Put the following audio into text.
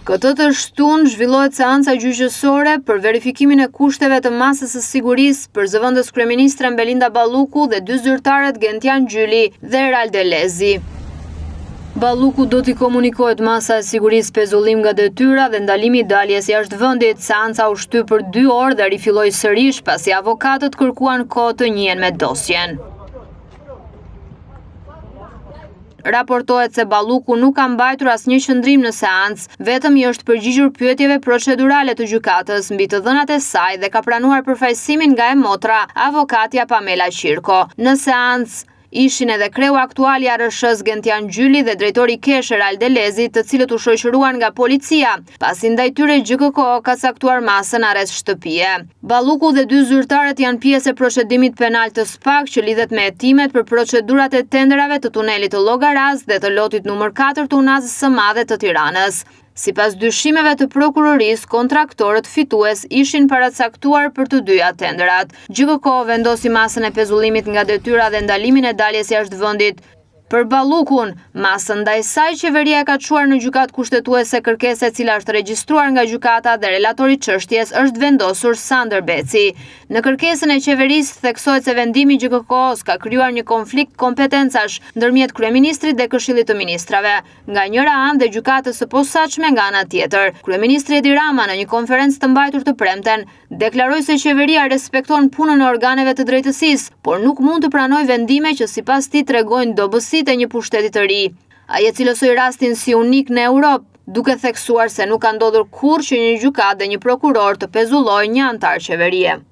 Këtë të shtunë zhvillohet seanca gjyqësore për verifikimin e kushteve të masës së sigurisë për zëvendës kryeministren Belinda Balluku dhe dy zyrtarët Gentian Gjyli dhe Eralde Lezi. Balluku do t'i komunikohet masa e sigurisë pezullim nga detyra dhe ndalimi i daljes jashtë vendit. Seanca u shty për 2 orë dhe rifilloi sërish pasi avokatët kërkuan kohë të njihen me dosjen. Raportohet se Balluku nuk ka mbajtur asnjë qëndrim në seancë, vetëm i është përgjigjur pyetjeve procedurale të gjykatës mbi të dhënat e saj dhe ka pranuar përfaqësimin nga e motra, avokatja Pamela Qirko. Në seancë ishin edhe kreu aktual i ARSH-s Gentian Gjyli dhe drejtori kesh Eralde Lezi, të cilët u shoqëruan nga policia, pasi ndaj tyre GKK ka caktuar masën arrest shtëpie. Balluku dhe 2 zyrtarët janë pjesë e procedimit penal të SPAK që lidhet me hetimet për procedurat e tenderave të tunelit të Llogaras dhe të lotit numër 4 të Unazës së Madhe të Tiranës. Sipas dyshimeve të prokurorisë, kontraktorët fitues ishin paracaktuar për të dyja tenderat. GKK vendosi masën e pezullimit nga detyra dhe ndalimin e daljes jashtë vendit. Për Ballukun, masën ndaj saj qeveria ka çuar në gjykatë kushtetuese kërkesë e cila është regjistruar nga gjykata dhe relatori i çështjes është vendosur Sander Beci. Në kërkesën e qeverisë theksohet se vendimi i GKK-s ka krijuar një konflikt kompetencash ndërmjet kryeministrit dhe Këshillit të Ministrave, nga njëra anë dhe gjykatës së posaçme nga ana tjetër. Kryeministri Edi Rama në një konferencë të mbajtur të premten deklaroi se qeveria respekton punën e organeve të drejtësisë, por nuk mund të pranojë vendime që sipas tij tregojnë dobësitë e një pushteti të ri. Ai e cilësoi rastin si unik në Europë, duke theksuar se nuk ka ndodhur kurrë që një gjykatë dhe një prokuror të pezullojë një antar qeverie.